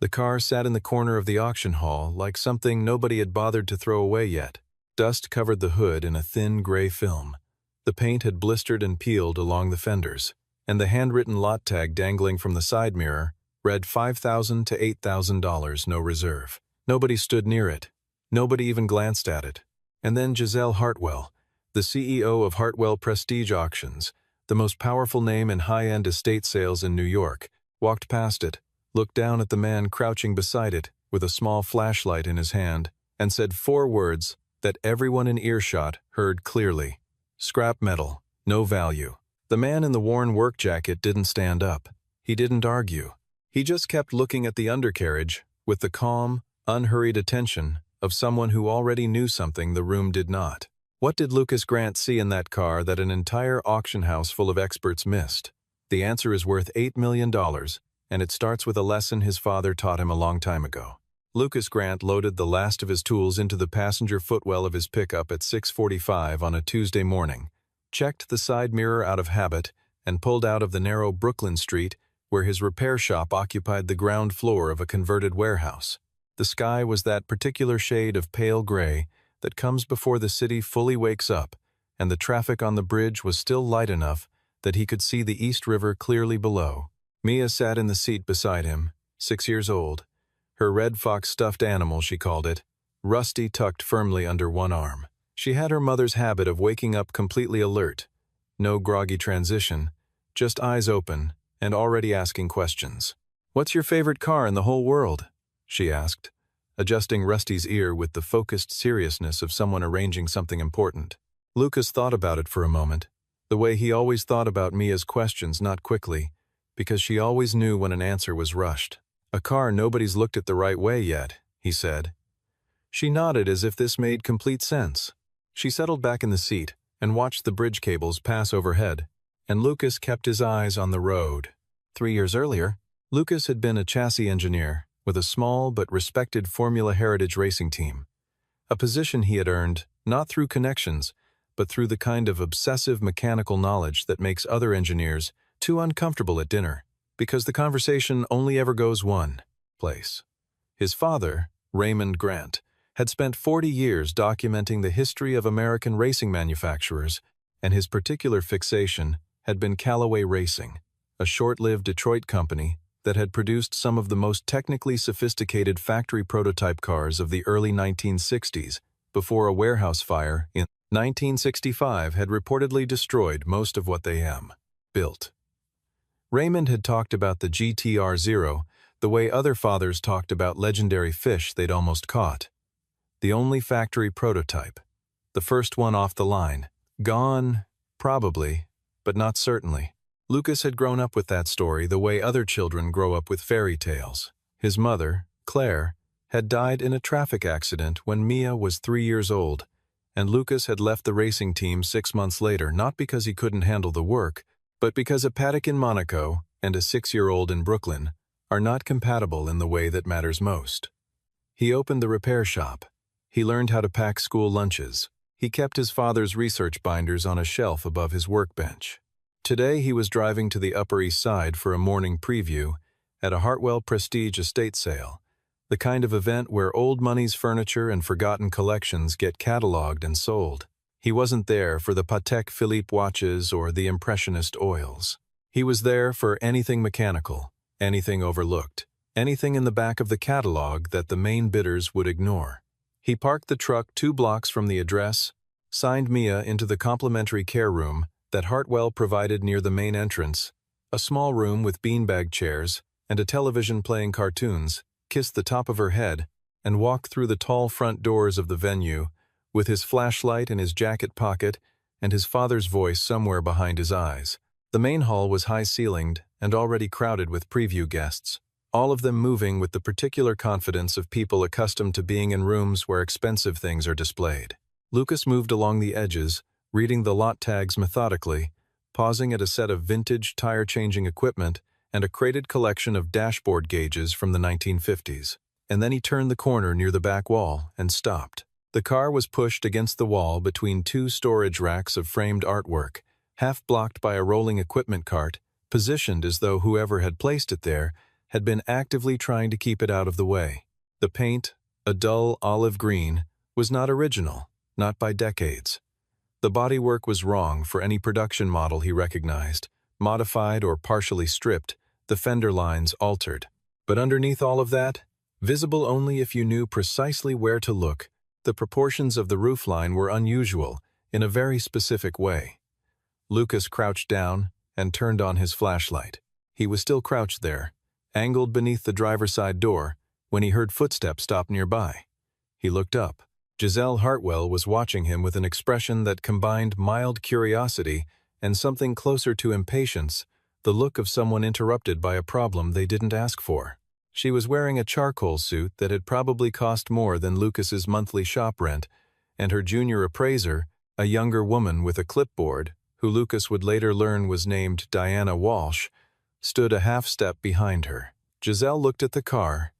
The car sat in the corner of the auction hall like something nobody had bothered to throw away yet. Dust covered the hood in a thin gray film. The paint had blistered and peeled along the fenders, and the handwritten lot tag dangling from the side mirror read $5,000 to $8,000, no reserve. Nobody stood near it. Nobody even glanced at it. And then Giselle Hartwell, the CEO of Hartwell Prestige Auctions, the most powerful name in high-end estate sales in New York, walked past it, looked down at the man crouching beside it with a small flashlight in his hand, and said 4 words that everyone in earshot heard clearly. Scrap metal, no value. The man in the worn work jacket didn't stand up. He didn't argue. He just kept looking at the undercarriage with the calm, unhurried attention of someone who already knew something the room did not. What did Lucas Grant see in that car that an entire auction house full of experts missed? The answer is worth $8 million, and it starts with a lesson his father taught him a long time ago. Lucas Grant loaded the last of his tools into the passenger footwell of his pickup at 6:45 on a Tuesday morning, checked the side mirror out of habit, and pulled out of the narrow Brooklyn street where his repair shop occupied the ground floor of a converted warehouse. The sky was that particular shade of pale gray that comes before the city fully wakes up, and the traffic on the bridge was still light enough that he could see the East River clearly below. Mia sat in the seat beside him, 6 years old. Her red fox stuffed animal, she called it, Rusty tucked firmly under one arm. She had her mother's habit of waking up completely alert. No groggy transition, just eyes open and already asking questions. "What's your favorite car in the whole world?" she asked, adjusting Rusty's ear with the focused seriousness of someone arranging something important. Lucas thought about it for a moment, the way he always thought about Mia's questions, not quickly, because she always knew when an answer was rushed. "A car nobody's looked at the right way yet," he said. She nodded as if this made complete sense. She settled back in the seat and watched the bridge cables pass overhead, and Lucas kept his eyes on the road. 3 years earlier, Lucas had been a chassis engineer with a small but respected Formula Heritage racing team, a position he had earned not through connections, but through the kind of obsessive mechanical knowledge that makes other engineers too uncomfortable at dinner, because the conversation only ever goes one place. His father, Raymond Grant, had spent 40 years documenting the history of American racing manufacturers, and his particular fixation had been Callaway Racing, a short-lived Detroit company that had produced some of the most technically sophisticated factory prototype cars of the early 1960s, before a warehouse fire in 1965 had reportedly destroyed most of what they built. Raymond had talked about the GTR-0 the way other fathers talked about legendary fish they'd almost caught. The only factory prototype, the first one off the line. Gone, probably, but not certainly. Lucas had grown up with that story the way other children grow up with fairy tales. His mother, Claire, had died in a traffic accident when Mia was 3 years old, and Lucas had left the racing team 6 months later, not because he couldn't handle the work, but because a paddock in Monaco and a 6-year-old in Brooklyn are not compatible in the way that matters most. He opened the repair shop. He learned how to pack school lunches. He kept his father's research binders on a shelf above his workbench. Today he was driving to the Upper East Side for a morning preview at a Hartwell Prestige estate sale, the kind of event where old money's furniture and forgotten collections get cataloged and sold. He wasn't there for the Patek Philippe watches or the Impressionist oils. He was there for anything mechanical, anything overlooked, anything in the back of the catalog that the main bidders would ignore. He parked the truck 2 blocks from the address, signed Mia into the complimentary care room that Hartwell provided near the main entrance, a small room with beanbag chairs and a television playing cartoons, kissed the top of her head, and walked through the tall front doors of the venue with his flashlight in his jacket pocket and his father's voice somewhere behind his eyes. The main hall was high-ceilinged and already crowded with preview guests, all of them moving with the particular confidence of people accustomed to being in rooms where expensive things are displayed. Lucas moved along the edges, reading the lot tags methodically, pausing at a set of vintage tire-changing equipment and a crated collection of dashboard gauges from the 1950s. And then he turned the corner near the back wall and stopped. The car was pushed against the wall between 2 storage racks of framed artwork, half blocked by a rolling equipment cart, positioned as though whoever had placed it there had been actively trying to keep it out of the way. The paint, a dull olive green, was not original, not by decades. The bodywork was wrong for any production model he recognized, modified or partially stripped, the fender lines altered. But underneath all of that, visible only if you knew precisely where to look, the proportions of the roofline were unusual in a very specific way. Lucas crouched down and turned on his flashlight. He was still crouched there, angled beneath the driver's side door, when he heard footsteps stop nearby. He looked up. Giselle Hartwell was watching him with an expression that combined mild curiosity and something closer to impatience, the look of someone interrupted by a problem they didn't ask for. She was wearing a charcoal suit that had probably cost more than Lucas's monthly shop rent, and her junior appraiser, a younger woman with a clipboard, who Lucas would later learn was named Diana Walsh, stood a half step behind her. Giselle looked at the car,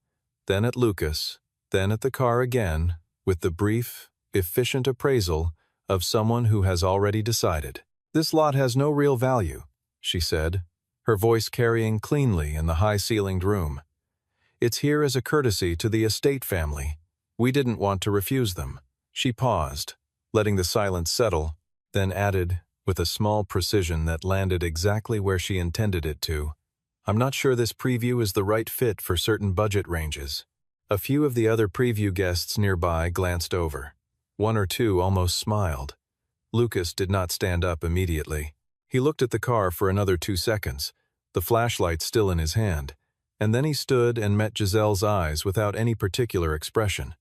then at Lucas, then at the car again, with the brief, efficient appraisal of someone who has already decided. "This lot has no real value," she said, her voice carrying cleanly in the high-ceilinged room. "It's here as a courtesy to the estate family. We didn't want to refuse them." She paused, letting the silence settle, then added, with a small precision that landed exactly where she intended it to, "I'm not sure this preview is the right fit for certain budget ranges." A few of the other preview guests nearby glanced over. One or two almost smiled. Lucas did not stand up immediately. He looked at the car for another 2 seconds, the flashlight still in his hand, and then he stood and met Giselle's eyes without any particular expression.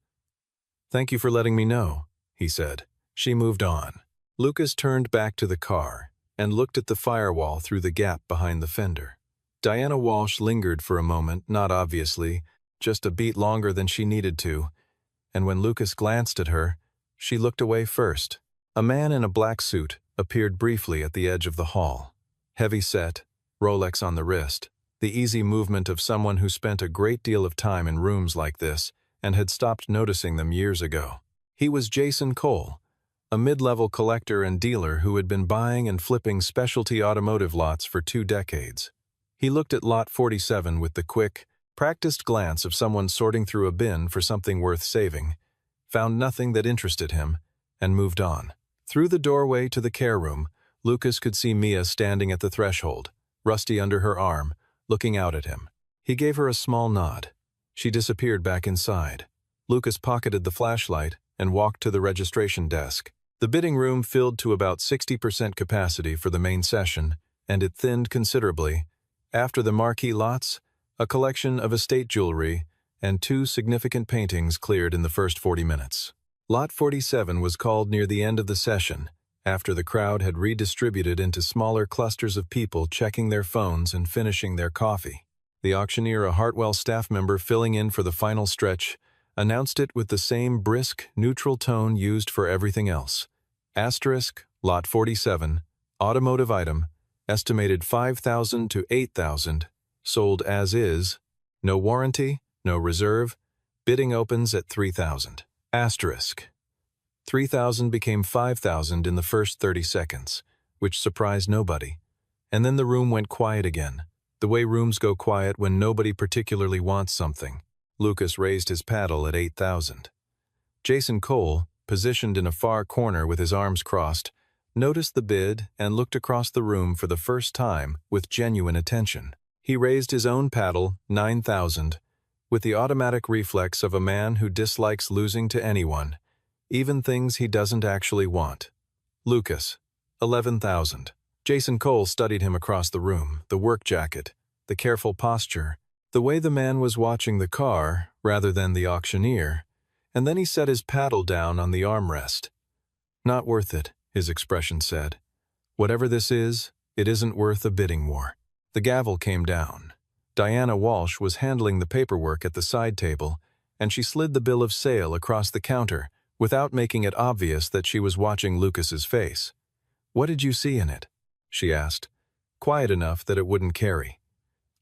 "Thank you for letting me know," he said. She moved on. Lucas turned back to the car and looked at the firewall through the gap behind the fender. Diana Walsh lingered for a moment, not obviously, just a beat longer than she needed to, and when Lucas glanced at her, she looked away first. A man in a black suit appeared briefly at the edge of the hall. Heavy set, Rolex on the wrist, the easy movement of someone who spent a great deal of time in rooms like this and had stopped noticing them years ago. He was Jason Cole, a mid-level collector and dealer who had been buying and flipping specialty automotive lots for 2 decades. He looked at Lot 47 with the quick, practiced glance of someone sorting through a bin for something worth saving, found nothing that interested him, and moved on. Through the doorway to the care room, Lucas could see Mia standing at the threshold, Rusty under her arm, looking out at him. He gave her a small nod. She disappeared back inside. Lucas pocketed the flashlight and walked to the registration desk. The bidding room filled to about 60% capacity for the main session, and it thinned considerably. After the marquee lots, a collection of estate jewelry and 2 significant paintings cleared in the first 40 minutes. Lot 47 was called near the end of the session, after the crowd had redistributed into smaller clusters of people checking their phones and finishing their coffee. The auctioneer, a Hartwell staff member filling in for the final stretch, announced it with the same brisk, neutral tone used for everything else. Asterisk, Lot 47, automotive item, estimated $5,000 to $8,000, sold as is, no warranty, no reserve, bidding opens at $3,000. Asterisk. $3,000 became $5,000 in the first 30 seconds, which surprised nobody. And then the room went quiet again, the way rooms go quiet when nobody particularly wants something. Lucas raised his paddle at $8,000. Jason Cole, positioned in a far corner with his arms crossed, noticed the bid and looked across the room for the first time with genuine attention. He raised his own paddle, $9,000, with the automatic reflex of a man who dislikes losing to anyone, even things he doesn't actually want. Lucas, $11,000. Jason Cole studied him across the room, the work jacket, the careful posture, the way the man was watching the car rather than the auctioneer, and then he set his paddle down on the armrest. "Not worth it," his expression said. "Whatever this is, it isn't worth a bidding war." The gavel came down. Diana Walsh was handling the paperwork at the side table, and she slid the bill of sale across the counter without making it obvious that she was watching Lucas's face. "What did you see in it?" she asked, quiet enough that it wouldn't carry.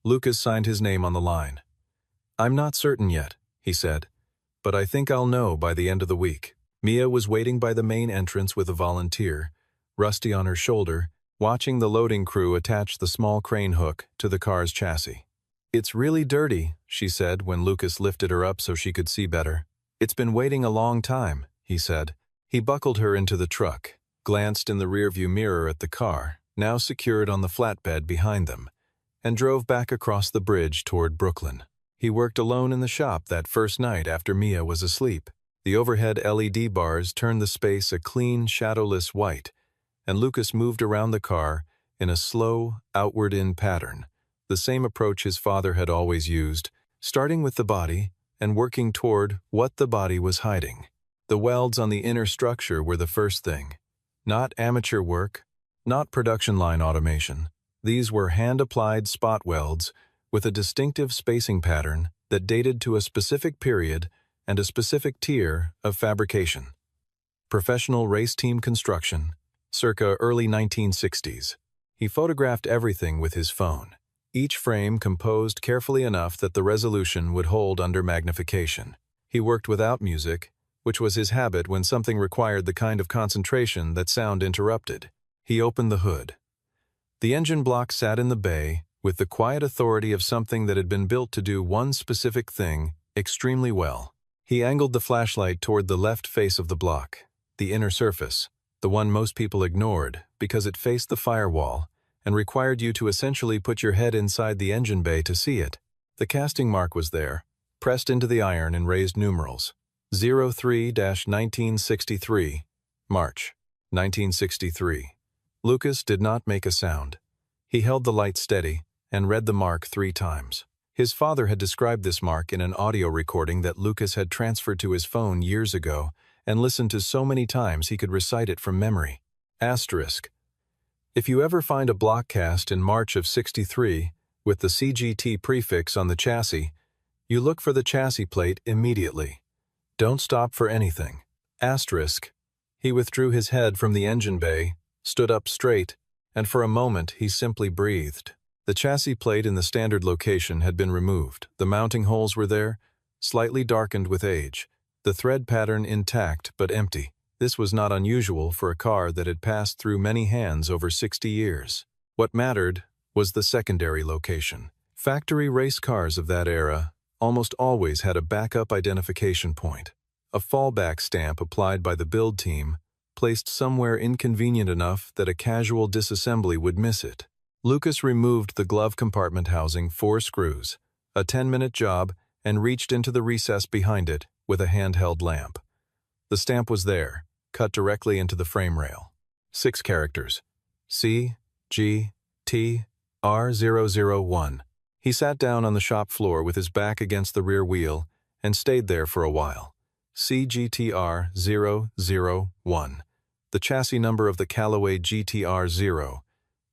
Lucas signed his name on the line. "I'm not certain yet," he said, "but I think I'll know by the end of the week." Mia was waiting by the main entrance with a volunteer, Rusty on her shoulder, watching the loading crew attach the small crane hook to the car's chassis. "It's really dirty," she said when Lucas lifted her up so she could see better. "It's been waiting a long time," he said. He buckled her into the truck, glanced in the rearview mirror at the car, now secured on the flatbed behind them, and drove back across the bridge toward Brooklyn. He worked alone in the shop that first night after Mia was asleep. The overhead LED bars turned the space a clean, shadowless white, and Lucas moved around the car in a slow, outward-in pattern, the same approach his father had always used, starting with the body and working toward what the body was hiding. The welds on the inner structure were the first thing. Not amateur work, not production line automation. These were hand-applied spot welds with a distinctive spacing pattern that dated to a specific period and a specific tier of fabrication. Professional race team construction, circa early 1960s. He photographed everything with his phone, each frame composed carefully enough that the resolution would hold under magnification. He worked without music, which was his habit when something required the kind of concentration that sound interrupted. He opened the hood. The engine block sat in the bay with the quiet authority of something that had been built to do one specific thing extremely well. He angled the flashlight toward the left face of the block, the inner surface, the one most people ignored because it faced the firewall and required you to essentially put your head inside the engine bay to see it. The casting mark was there, pressed into the iron in raised numerals. 03-1963, March, 1963. Lucas did not make a sound. He held the light steady and read the mark 3 times. His father had described this mark in an audio recording that Lucas had transferred to his phone years ago and listened to so many times he could recite it from memory. Asterisk. If you ever find a block cast in March of '63 with the CGT prefix on the chassis, you look for the chassis plate immediately. Don't stop for anything. Asterisk. He withdrew his head from the engine bay, stood up straight, and for a moment he simply breathed. The chassis plate in the standard location had been removed. The mounting holes were there, slightly darkened with age, the thread pattern intact but empty. This was not unusual for a car that had passed through many hands over 60 years. What mattered was the secondary location. Factory race cars of that era almost always had a backup identification point, a fallback stamp applied by the build team, placed somewhere inconvenient enough that a casual disassembly would miss it. Lucas removed the glove compartment housing 4 screws, a 10-minute job, and reached into the recess behind it with a handheld lamp. The stamp was there, cut directly into the frame rail. 6 characters. CGTR001. He sat down on the shop floor with his back against the rear wheel and stayed there for a while. CGTR001. The chassis number of the Callaway GTR-0,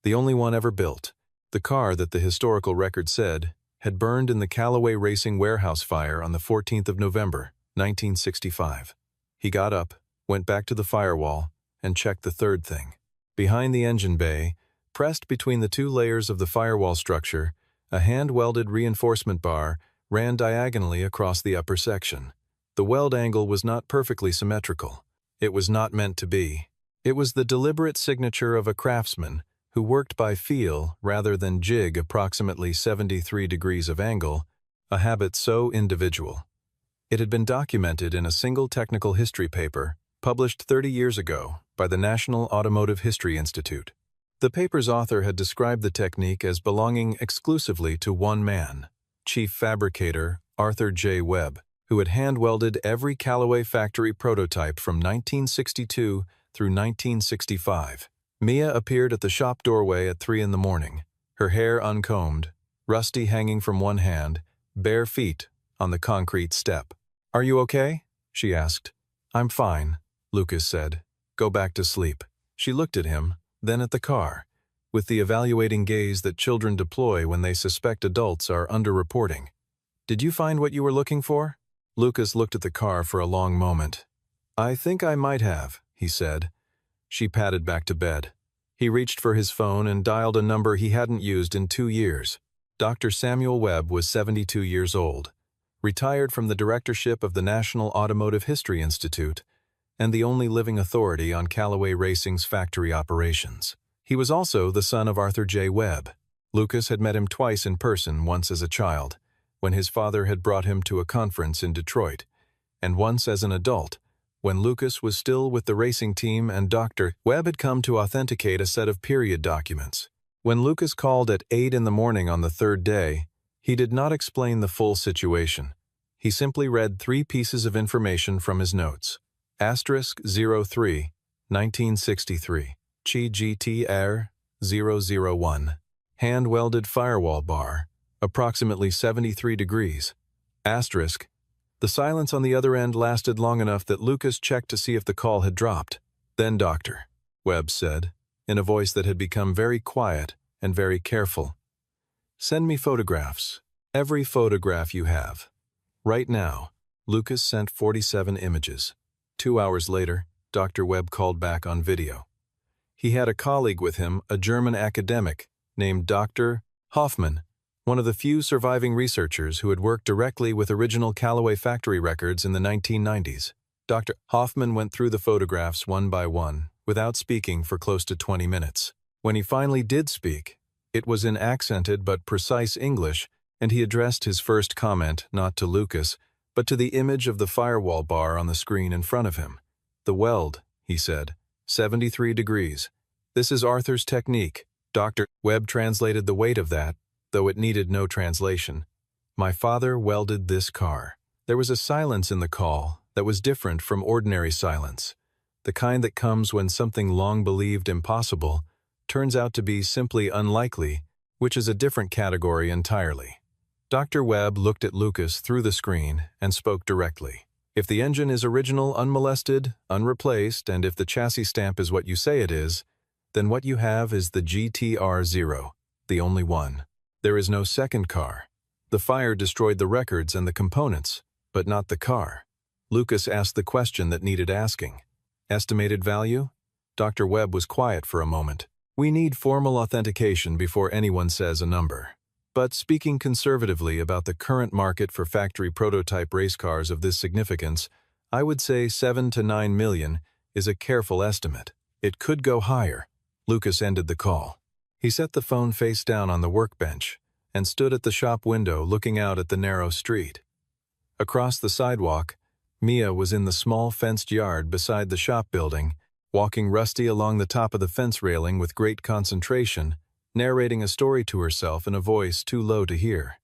the only one ever built. The car that the historical record said had burned in the Callaway Racing warehouse fire on the 14th of November, 1965. He got up, went back to the firewall, and checked the third thing. Behind the engine bay, pressed between the 2 layers of the firewall structure, a hand-welded reinforcement bar ran diagonally across the upper section. The weld angle was not perfectly symmetrical. It was not meant to be. It was the deliberate signature of a craftsman who worked by feel rather than jig approximately 73 degrees of angle, a habit so individual. It had been documented in a single technical history paper published 30 years ago by the National Automotive History Institute. The paper's author had described the technique as belonging exclusively to one man, chief fabricator Arthur J. Webb, who had hand-welded every Callaway factory prototype from 1962 through 1965. Mia appeared at the shop doorway at 3 in the morning, her hair uncombed, Rusty hanging from one hand, bare feet on the concrete step. "Are you okay?" she asked. "I'm fine," Lucas said. "Go back to sleep." She looked at him, then at the car, with the evaluating gaze that children deploy when they suspect adults are underreporting. "Did you find what you were looking for?" Lucas looked at the car for a long moment. "I think I might have," he said. She padded back to bed. He reached for his phone and dialed a number he hadn't used in 2 years. Dr. Samuel Webb was 72 years old, retired from the directorship of the National Automotive History Institute, and the only living authority on Callaway Racing's factory operations. He was also the son of Arthur J. Webb. Lucas had met him twice in person, once as a child, when his father had brought him to a conference in Detroit, and once as an adult, when Lucas was still with the racing team and Dr. Webb had come to authenticate a set of period documents. When Lucas called at 8 in the morning on the third day, he did not explain the full situation. He simply read 3 pieces of information from his notes. *03, 1963, Chi GTR 001. Hand-welded firewall bar, approximately 73 degrees. *. The silence on the other end lasted long enough that Lucas checked to see if the call had dropped. Then Dr. Webb said, in a voice that had become very quiet and very careful, "Send me photographs. Every photograph you have." Right now. Lucas sent 47 images. 2 hours later, Dr. Webb called back on video. He had a colleague with him, a German academic, named Dr. Hoffman, one of the few surviving researchers who had worked directly with original Callaway factory records in the 1990s. Dr. Hoffman went through the photographs one by one, without speaking for close to 20 minutes. When he finally did speak, it was in accented but precise English, and he addressed his first comment not to Lucas, but to the image of the firewall bar on the screen in front of him. "The weld," he said, 73 degrees. "This is Arthur's technique." Dr. Webb translated the weight of that, though it needed no translation. "My father welded this car." There was a silence in the call that was different from ordinary silence, the kind that comes when something long believed impossible turns out to be simply unlikely, which is a different category entirely. Dr. Webb looked at Lucas through the screen and spoke directly. "If the engine is original, unmolested, unreplaced, and if the chassis stamp is what you say it is, then what you have is the GTR-0, the only one. There is no second car. The fire destroyed the records and the components, but not the car." Lucas asked the question that needed asking. "Estimated value?" Dr. Webb was quiet for a moment. "We need formal authentication before anyone says a number. But speaking conservatively about the current market for factory prototype race cars of this significance, I would say 7 to 9 million is a careful estimate. It could go higher." Lucas ended the call. He set the phone face down on the workbench and stood at the shop window looking out at the narrow street. Across the sidewalk, Mia was in the small fenced yard beside the shop building, walking Rusty along the top of the fence railing with great concentration, narrating a story to herself in a voice too low to hear.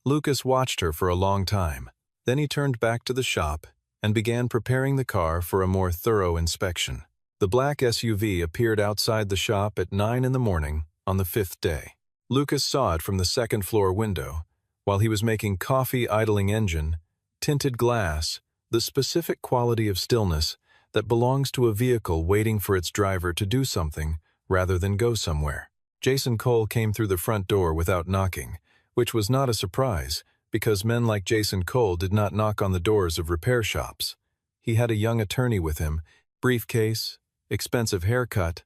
Lucas watched her for a long time. Then he turned back to the shop and began preparing the car for a more thorough inspection. The black SUV appeared outside the shop at 9 in the morning on the 5th day. Lucas saw it from the second-floor window, while he was making coffee idling engine, tinted glass, the specific quality of stillness that belongs to a vehicle waiting for its driver to do something rather than go somewhere. Jason Cole came through the front door without knocking, which was not a surprise, because men like Jason Cole did not knock on the doors of repair shops. He had a young attorney with him, briefcase, expensive haircut,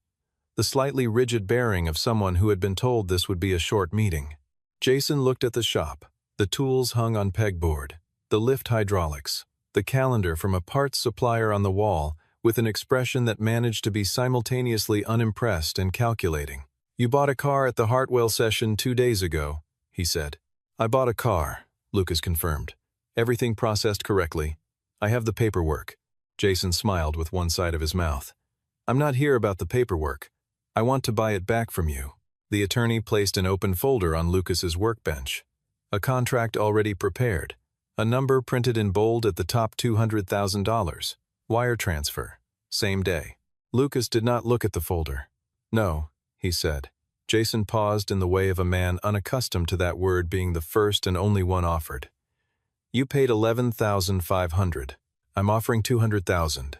the slightly rigid bearing of someone who had been told this would be a short meeting. Jason looked at the shop, the tools hung on pegboard, the lift hydraulics, the calendar from a parts supplier on the wall, with an expression that managed to be simultaneously unimpressed and calculating. "You bought a car at the Hartwell session 2 days ago," he said. "I bought a car," Lucas confirmed. "Everything processed correctly. I have the paperwork." Jason smiled with one side of his mouth. "I'm not here about the paperwork. I want to buy it back from you." The attorney placed an open folder on Lucas's workbench. A contract already prepared. A number printed in bold at the top, $200,000. Wire transfer. Same day. Lucas did not look at the folder. "No," he said. Jason paused in the way of a man unaccustomed to that word being the first and only one offered. "You paid $11,500. I'm offering $200,000.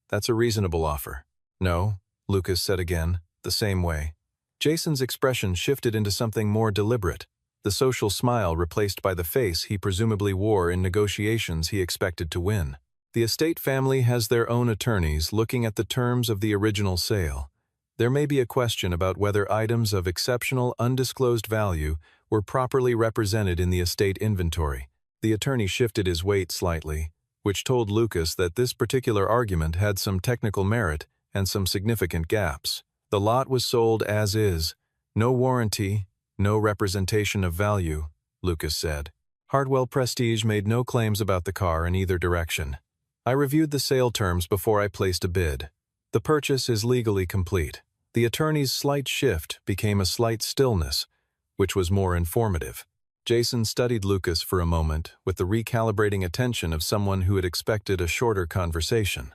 That's a reasonable offer." "No," Lucas said again, the same way. Jason's expression shifted into something more deliberate, the social smile replaced by the face he presumably wore in negotiations he expected to win. "The estate family has their own attorneys looking at the terms of the original sale. There may be a question about whether items of exceptional undisclosed value were properly represented in the estate inventory." The attorney shifted his weight slightly, which told Lucas that this particular argument had some technical merit and some significant gaps. "The lot was sold as is. No warranty, No representation of value, Lucas said. Hartwell Prestige made no claims about the car in either direction. I reviewed the sale terms before I placed a bid. The purchase is legally complete. The attorney's slight shift became a slight stillness, which was more informative. Jason studied Lucas for a moment with the recalibrating attention of someone who had expected a shorter conversation.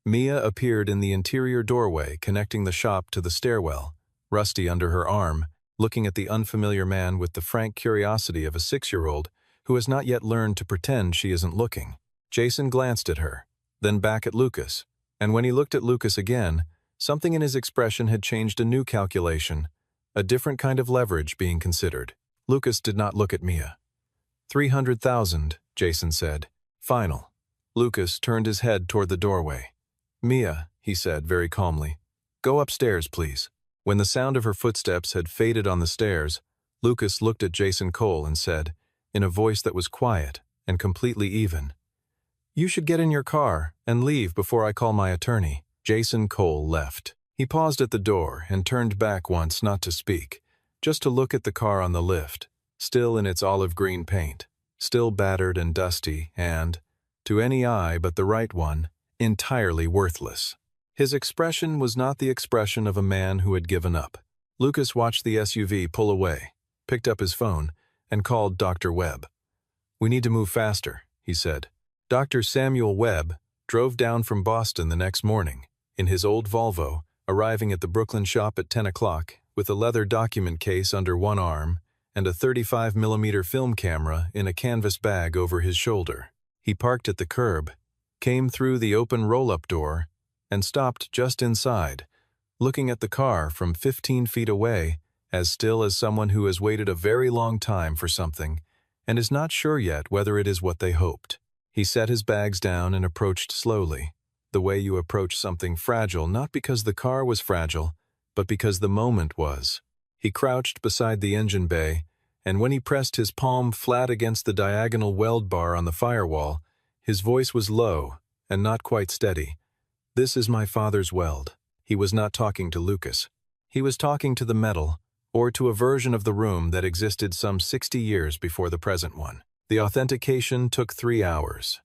Mia appeared in the interior doorway connecting the shop to the stairwell, Rusty under her arm, looking at the unfamiliar man with the frank curiosity of a 6-year-old who has not yet learned to pretend she isn't looking. Jason glanced at her, then back at Lucas, and when he looked at Lucas again, something in his expression had changed. A new calculation, a different kind of leverage being considered. Lucas did not look at Mia. 300,000, Jason said. Final. Lucas turned his head toward the doorway. Mia, he said very calmly, go upstairs, please. When the sound of her footsteps had faded on the stairs, Lucas looked at Jason Cole and said, in a voice that was quiet and completely even, you should get in your car and leave before I call my attorney. Jason Cole left. He paused at the door and turned back once not to speak, just to look at the car on the lift, still in its olive green paint, still battered and dusty and, to any eye but the right one, entirely worthless. His expression was not the expression of a man who had given up. Lucas watched the SUV pull away, picked up his phone, and called Dr. Webb. We need to move faster, he said. Dr. Samuel Webb drove down from Boston the next morning, in his old Volvo, arriving at the Brooklyn shop at 10 o'clock, with a leather document case under one arm and a 35mm film camera in a canvas bag over his shoulder. He parked at the curb, came through the open roll-up door, and stopped just inside, looking at the car from 15 feet away, as still as someone who has waited a very long time for something and is not sure yet whether it is what they hoped. He set his bags down and approached slowly, the way you approach something fragile, not because the car was fragile, but because the moment was. He crouched beside the engine bay, and when he pressed his palm flat against the diagonal weld bar on the firewall, his voice was low and not quite steady. This is my father's weld. He was not talking to Lucas. He was talking to the metal, or to a version of the room that existed some 60 years before the present one. The authentication took 3 hours.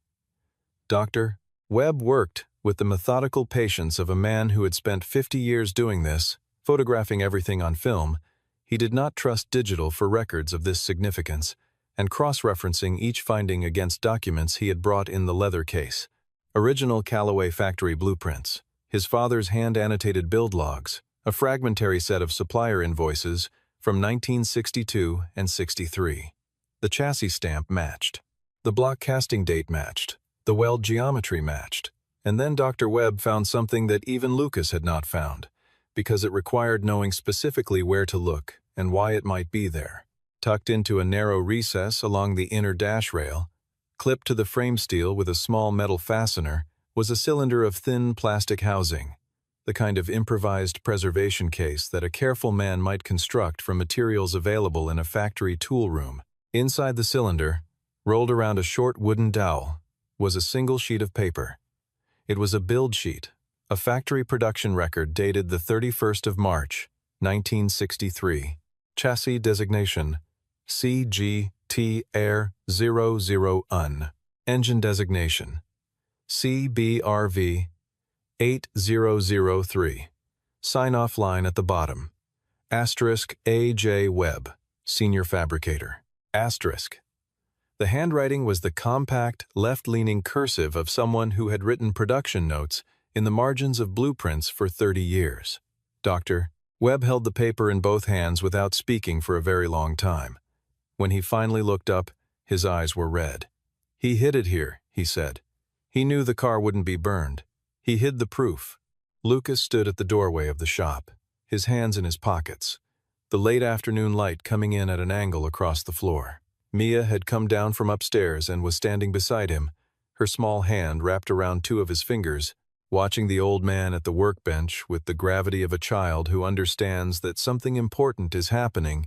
Dr. Webb worked with the methodical patience of a man who had spent 50 years doing this, photographing everything on film. He did not trust digital for records of this significance, and cross-referencing each finding against documents he had brought in the leather case. Original Callaway factory blueprints, his father's hand-annotated build logs, a fragmentary set of supplier invoices from 1962 and 63. The chassis stamp matched. The block casting date matched. The weld geometry matched. And then Dr. Webb found something that even Lucas had not found, because it required knowing specifically where to look and why it might be there. Tucked into a narrow recess along the inner dash rail, clipped to the frame steel with a small metal fastener, was a cylinder of thin plastic housing, the kind of improvised preservation case that a careful man might construct from materials available in a factory tool room. Inside the cylinder, rolled around a short wooden dowel, was a single sheet of paper. It was a build sheet, a factory production record dated the 31st of March, 1963. Chassis designation, CGT Air 00UN. Engine designation, CBRV 8003. Sign-off line at the bottom. Asterisk A.J. Webb, Senior Fabricator. Asterisk. The handwriting was the compact, left-leaning cursive of someone who had written production notes in the margins of blueprints for 30 years. Dr. Webb held the paper in both hands without speaking for a very long time. When he finally looked up, his eyes were red. He hid it here, he said. He knew the car wouldn't be burned. He hid the proof. Lucas stood at the doorway of the shop, his hands in his pockets, the late afternoon light coming in at an angle across the floor. Mia had come down from upstairs and was standing beside him, her small hand wrapped around 2 of his fingers, watching the old man at the workbench with the gravity of a child who understands that something important is happening,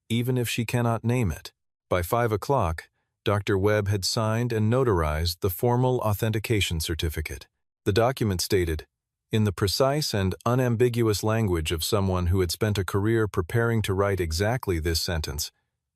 even if she cannot name it. By 5 o'clock, Dr. Webb had signed and notarized the formal authentication certificate. The document stated, in the precise and unambiguous language of someone who had spent a career preparing to write exactly this sentence,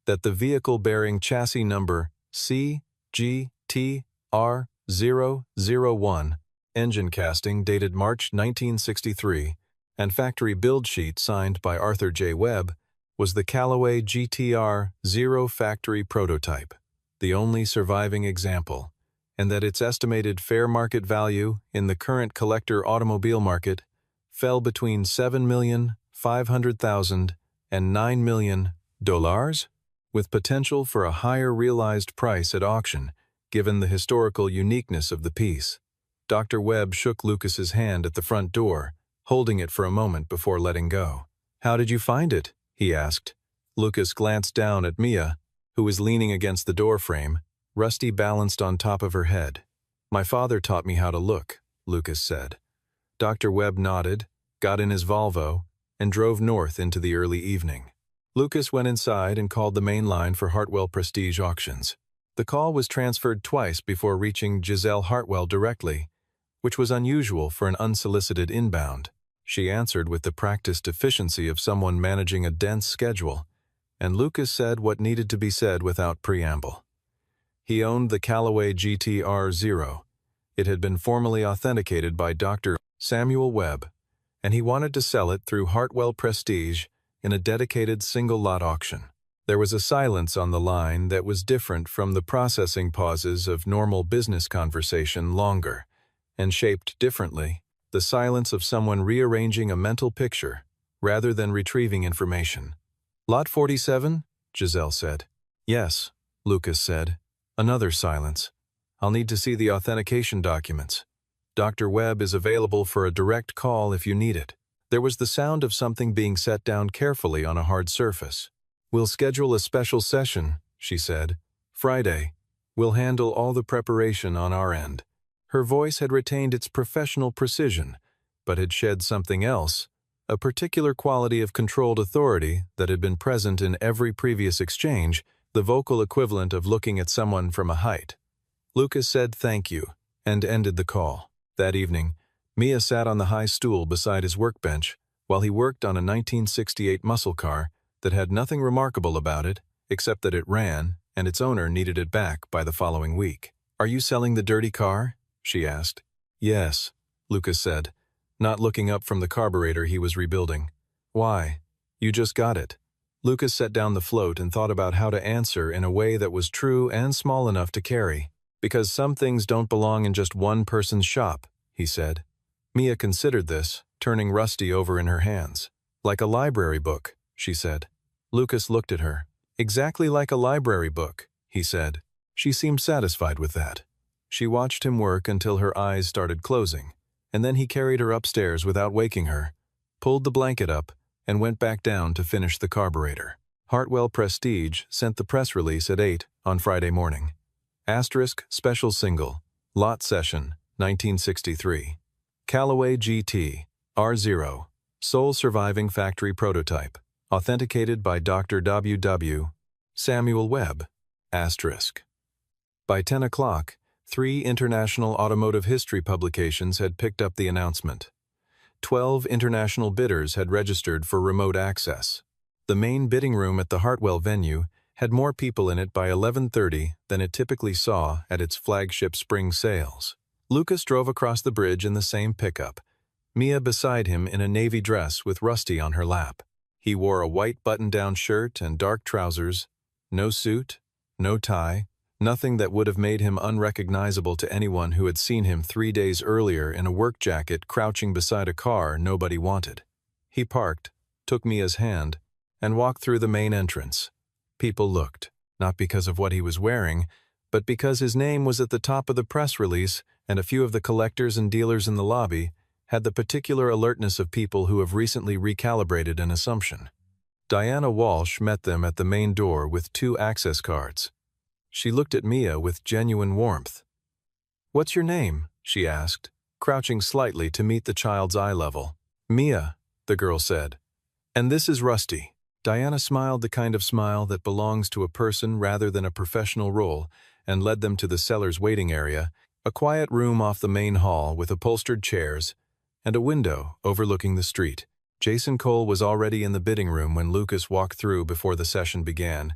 that the vehicle bearing chassis number CGTR001, engine casting dated March 1963, and factory build sheet signed by Arthur J. Webb, was the Callaway GTR-0 factory prototype, the only surviving example, and that its estimated fair market value in the current collector automobile market fell between $7,500,000 and $9 million, with potential for a higher realized price at auction, given the historical uniqueness of the piece. Dr. Webb shook Lucas's hand at the front door, holding it for a moment before letting go. "How did you find it?" he asked. Lucas glanced down at Mia, who was leaning against the doorframe, Rusty balanced on top of her head. "My father taught me how to look," Lucas said. Dr. Webb nodded, got in his Volvo, and drove north into the early evening. Lucas went inside and called the main line for Hartwell Prestige Auctions. The call was transferred twice before reaching Giselle Hartwell directly, which was unusual for an unsolicited inbound. She answered with the practiced efficiency of someone managing a dense schedule, and Lucas said what needed to be said without preamble. He owned the Callaway GTR-0. It had been formally authenticated by Dr. Samuel Webb, and he wanted to sell it through Hartwell Prestige in a dedicated single-lot auction. There was a silence on the line that was different from the processing pauses of normal business conversation, longer, and shaped differently, the silence of someone rearranging a mental picture rather than retrieving information. "Lot 47?" Giselle said. "Yes," Lucas said. Another silence. "I'll need to see the authentication documents. Dr. Webb is available for a direct call if you need it." There was the sound of something being set down carefully on a hard surface. "We'll schedule a special session," she said. "Friday. We'll handle all the preparation on our end." Her voice had retained its professional precision, but had shed something else, a particular quality of controlled authority that had been present in every previous exchange, the vocal equivalent of looking at someone from a height. Lucas said thank you, and ended the call. That evening, Mia sat on the high stool beside his workbench while he worked on a 1968 muscle car that had nothing remarkable about it except that it ran and its owner needed it back by the following week. "Are you selling the dirty car?" she asked. "Yes," Lucas said, not looking up from the carburetor he was rebuilding. "Why? You just got it." Lucas set down the float and thought about how to answer in a way that was true and small enough to carry. "Because some things don't belong in just one person's shop," he said. Mia considered this, turning Rusty over in her hands. "Like a library book," she said. Lucas looked at her. "Exactly like a library book," he said. She seemed satisfied with that. She watched him work until her eyes started closing, and then he carried her upstairs without waking her, pulled the blanket up, and went back down to finish the carburetor. Hartwell Prestige sent the press release at 8 on Friday morning. Asterisk special single, lot session, 1963. Callaway GT, R0, sole surviving factory prototype, authenticated by Dr. W. Samuel Webb, asterisk. By 10 o'clock, 3 international automotive history publications had picked up the announcement. 12 international bidders had registered for remote access. The main bidding room at the Hartwell venue had more people in it by 11:30 than it typically saw at its flagship spring sales. Lucas drove across the bridge in the same pickup, Mia beside him in a navy dress with Rusty on her lap. He wore a white button-down shirt and dark trousers, no suit, no tie, nothing that would have made him unrecognizable to anyone who had seen him 3 days earlier in a work jacket crouching beside a car nobody wanted. He parked, took Mia's hand, and walked through the main entrance. People looked, not because of what he was wearing, but because his name was at the top of the press release and a few of the collectors and dealers in the lobby had the particular alertness of people who have recently recalibrated an assumption. Diana Walsh met them at the main door with 2 access cards. She looked at Mia with genuine warmth. "What's your name?" she asked, crouching slightly to meet the child's eye level. "Mia," the girl said. "And this is Rusty." Diana smiled the kind of smile that belongs to a person rather than a professional role and led them to the seller's waiting area, a quiet room off the main hall with upholstered chairs, and a window overlooking the street. Jason Cole was already in the bidding room when Lucas walked through before the session began.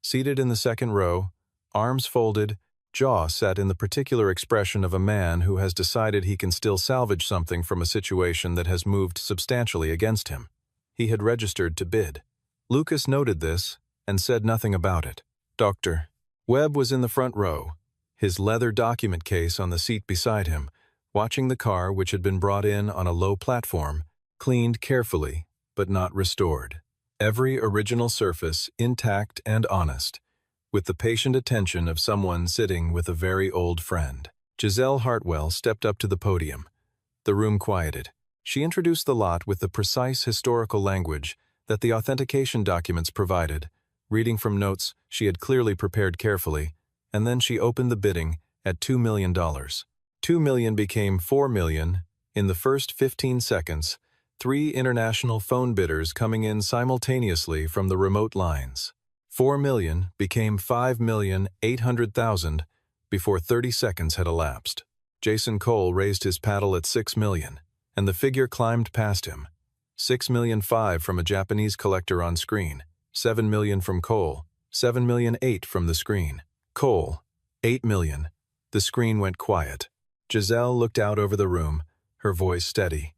Seated in the second row, arms folded, jaw set in the particular expression of a man who has decided he can still salvage something from a situation that has moved substantially against him. He had registered to bid. Lucas noted this and said nothing about it. Dr. Webb was in the front row, his leather document case on the seat beside him, watching the car, which had been brought in on a low platform, cleaned carefully, but not restored. Every original surface intact and honest, with the patient attention of someone sitting with a very old friend. Giselle Hartwell stepped up to the podium. The room quieted. She introduced the lot with the precise historical language that the authentication documents provided, reading from notes she had clearly prepared carefully, and then she opened the bidding at $2 million. $2 million became $4 million. In the first 15 seconds, 3 international phone bidders coming in simultaneously from the remote lines. $4 million became $5,800,000 before 30 seconds had elapsed. Jason Cole raised his paddle at $6 million, and the figure climbed past him. $6.5 million from a Japanese collector on screen, $7 million from Cole, $7.8 million from the screen. Cole, $8 million. The screen went quiet. Giselle looked out over the room, her voice steady.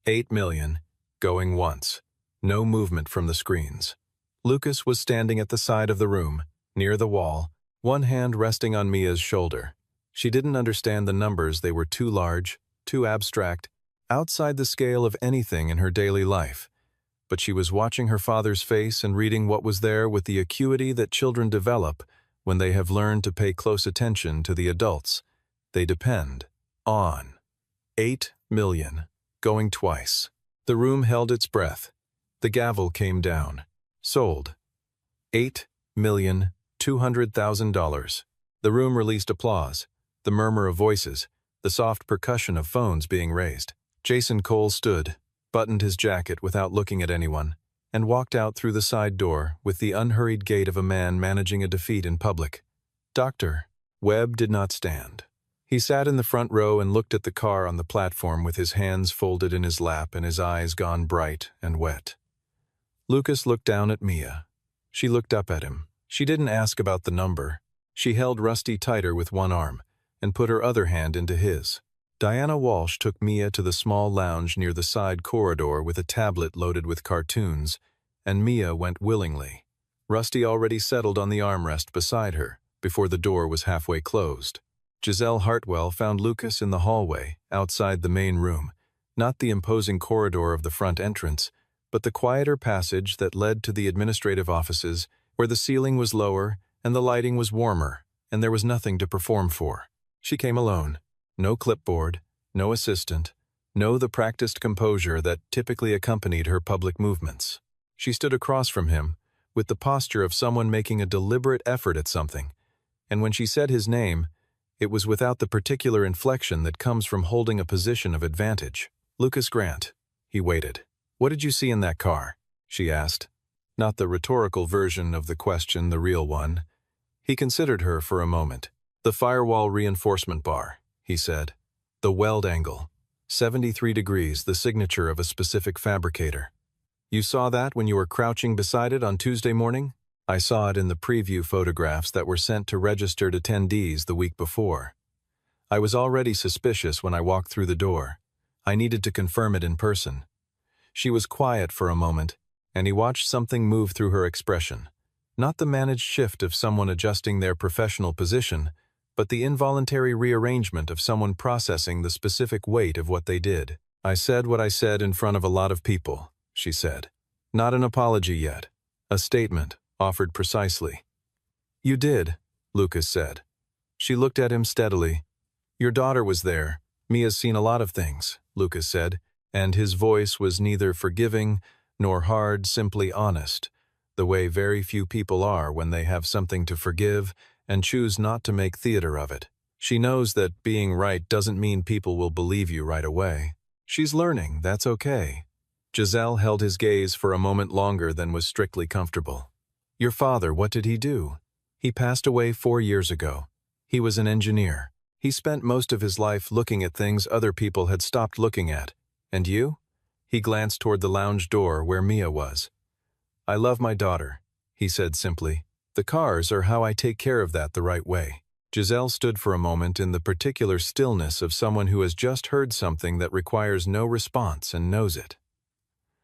$8 million, going once. No movement from the screens. Lucas was standing at the side of the room, near the wall, one hand resting on Mia's shoulder. She didn't understand the numbers. They were too large, too abstract, outside the scale of anything in her daily life. But she was watching her father's face and reading what was there with the acuity that children develop when they have learned to pay close attention to the adults they depend on. $8 million, going twice. The room held its breath. The gavel came down. Sold. $8,200,000. The room released applause, the murmur of voices, the soft percussion of phones being raised. Jason Cole stood, buttoned his jacket without looking at anyone, and walked out through the side door with the unhurried gait of a man managing a defeat in public. Dr. Webb did not stand. He sat in the front row and looked at the car on the platform with his hands folded in his lap and his eyes gone bright and wet. Lucas looked down at Mia. She looked up at him. She didn't ask about the number. She held Rusty tighter with one arm and put her other hand into his. Diana Walsh took Mia to the small lounge near the side corridor with a tablet loaded with cartoons, and Mia went willingly. Rusty already settled on the armrest beside her before the door was halfway closed. Giselle Hartwell found Lucas in the hallway, outside the main room, not the imposing corridor of the front entrance, but the quieter passage that led to the administrative offices, where the ceiling was lower and the lighting was warmer, and there was nothing to perform for. She came alone. No clipboard, no assistant, no the practiced composure that typically accompanied her public movements. She stood across from him, with the posture of someone making a deliberate effort at something, and when she said his name, it was without the particular inflection that comes from holding a position of advantage. Lucas Grant. He waited. "What did you see in that car?" she asked. Not the rhetorical version of the question, the real one. He considered her for a moment. "The firewall reinforcement bar," he said. "The weld angle. 73 degrees, the signature of a specific fabricator. You saw that when you were crouching beside it on Tuesday morning?" "I saw it in the preview photographs that were sent to registered attendees the week before. I was already suspicious when I walked through the door. I needed to confirm it in person." She was quiet for a moment, and he watched something move through her expression. Not the managed shift of someone adjusting their professional position, but the involuntary rearrangement of someone processing the specific weight of what they did. "I said what I said in front of a lot of people," she said. "Not an apology yet. A statement, offered precisely." "You did," Lucas said. She looked at him steadily. "Your daughter was there. Mia's seen a lot of things," Lucas said, and his voice was neither forgiving nor hard, simply honest, the way very few people are when they have something to forgive and choose not to make theater of it. "She knows that being right doesn't mean people will believe you right away. She's learning, that's okay." Giselle held his gaze for a moment longer than was strictly comfortable. "Your father, what did he do?" "He passed away 4 years ago. He was an engineer. He spent most of his life looking at things other people had stopped looking at, And you? He glanced toward the lounge door where Mia was. I love my daughter, he said simply. The cars are how I take care of that the right way. Giselle stood for a moment in the particular stillness of someone who has just heard something that requires no response and knows it.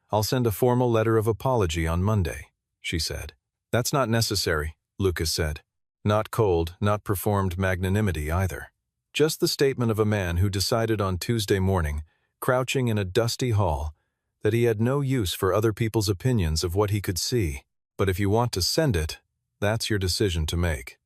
I'll send a formal letter of apology on Monday, she said. That's not necessary, Lucas said. Not cold, not performed magnanimity either. Just the statement of a man who decided on Tuesday morning, crouching in a dusty hall, that he had no use for other people's opinions of what he could see. But if you want to send it, that's your decision to make.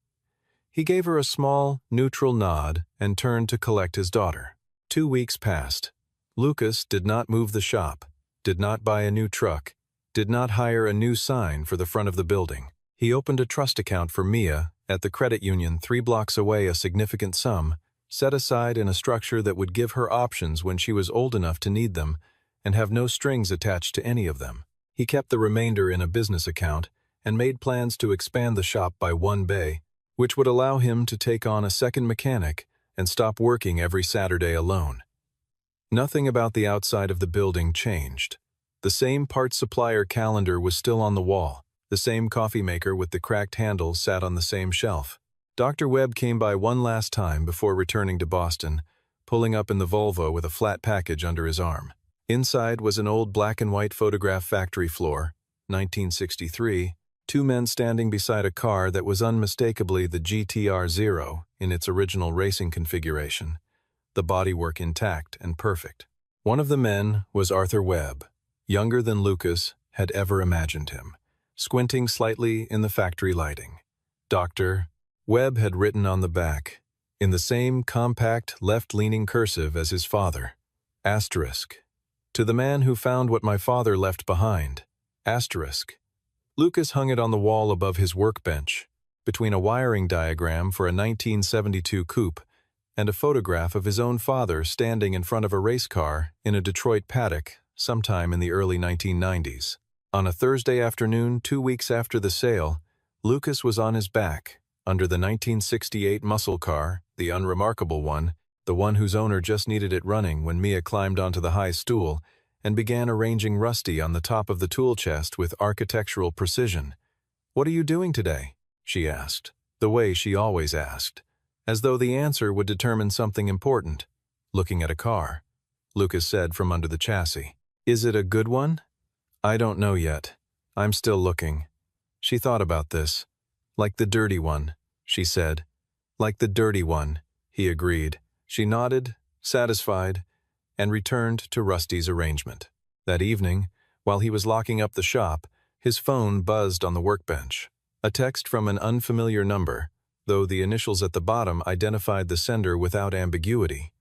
He gave her a small, neutral nod and turned to collect his daughter. 2 weeks passed. Lucas did not move the shop, did not buy a new truck, did not hire a new sign for the front of the building. He opened a trust account for Mia at the credit union 3 blocks away, a significant sum, set aside in a structure that would give her options when she was old enough to need them and have no strings attached to any of them. He kept the remainder in a business account and made plans to expand the shop by 1 bay, which would allow him to take on a second mechanic and stop working every Saturday alone. Nothing about the outside of the building changed. The same parts supplier calendar was still on the wall. The same coffee maker with the cracked handle sat on the same shelf. Dr. Webb came by one last time before returning to Boston, pulling up in the Volvo with a flat package under his arm. Inside was an old black-and-white photograph factory floor, 1963, 2 men standing beside a car that was unmistakably the GTR-0 in its original racing configuration, the bodywork intact and perfect. One of the men was Arthur Webb, younger than Lucas had ever imagined him, squinting slightly in the factory lighting. Dr. Webb had written on the back, in the same compact, left-leaning cursive as his father, asterisk, to the man who found what my father left behind, asterisk. Lucas hung it on the wall above his workbench, between a wiring diagram for a 1972 coupe and a photograph of his own father standing in front of a race car in a Detroit paddock sometime in the early 1990s. On a Thursday afternoon 2 weeks after the sale, Lucas was on his back, under the 1968 muscle car, the unremarkable one, the one whose owner just needed it running when Mia climbed onto the high stool and began arranging Rusty on the top of the tool chest with architectural precision. "What are you doing today?" she asked, the way she always asked, as though the answer would determine something important. "Looking at a car," Lucas said from under the chassis. "Is it a good one?" "I don't know yet. I'm still looking." She thought about this. "Like the dirty one," she said. "Like the dirty one," he agreed. She nodded, satisfied, and returned to Rusty's arrangement. That evening, while he was locking up the shop, his phone buzzed on the workbench. A text from an unfamiliar number, though the initials at the bottom identified the sender without ambiguity.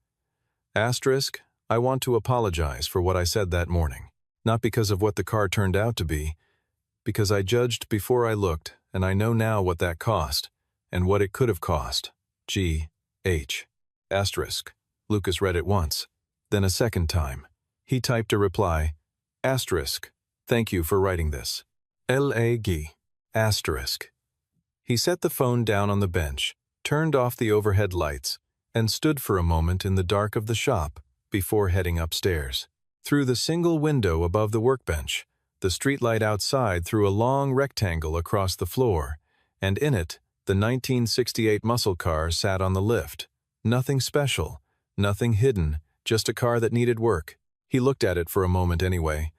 Asterisk, I want to apologize for what I said that morning. Not because of what the car turned out to be, because I judged before I looked, and I know now what that cost, and what it could have cost. G.H. Asterisk. Lucas read it once, then a second time. He typed a reply. Asterisk. Thank you for writing this. L.A.G. Asterisk. He set the phone down on the bench, turned off the overhead lights, and stood for a moment in the dark of the shop before heading upstairs. Through the single window above the workbench, the streetlight outside threw a long rectangle across the floor, and in it, the 1968 muscle car sat on the lift. Nothing special, nothing hidden, just a car that needed work. He looked at it for a moment anyway.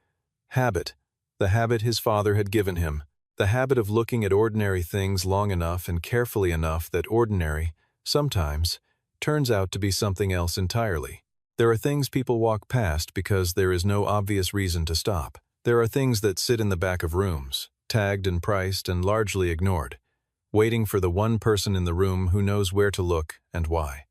Habit, the habit his father had given him, the habit of looking at ordinary things long enough and carefully enough that ordinary, sometimes, turns out to be something else entirely. There are things people walk past because there is no obvious reason to stop. There are things that sit in the back of rooms, tagged and priced and largely ignored, waiting for the one person in the room who knows where to look and why.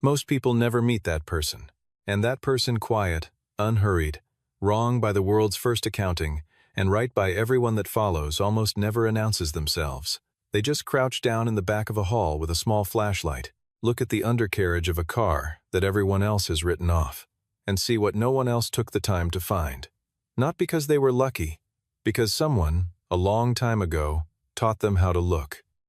Most people never meet that person, and that person quiet, unhurried, wrong by the world's first accounting, and right by everyone that follows almost never announces themselves. They just crouch down in the back of a hall with a small flashlight, look at the undercarriage of a car that everyone else has written off, and see what no one else took the time to find. Not because they were lucky, because someone, a long time ago, taught them how to look.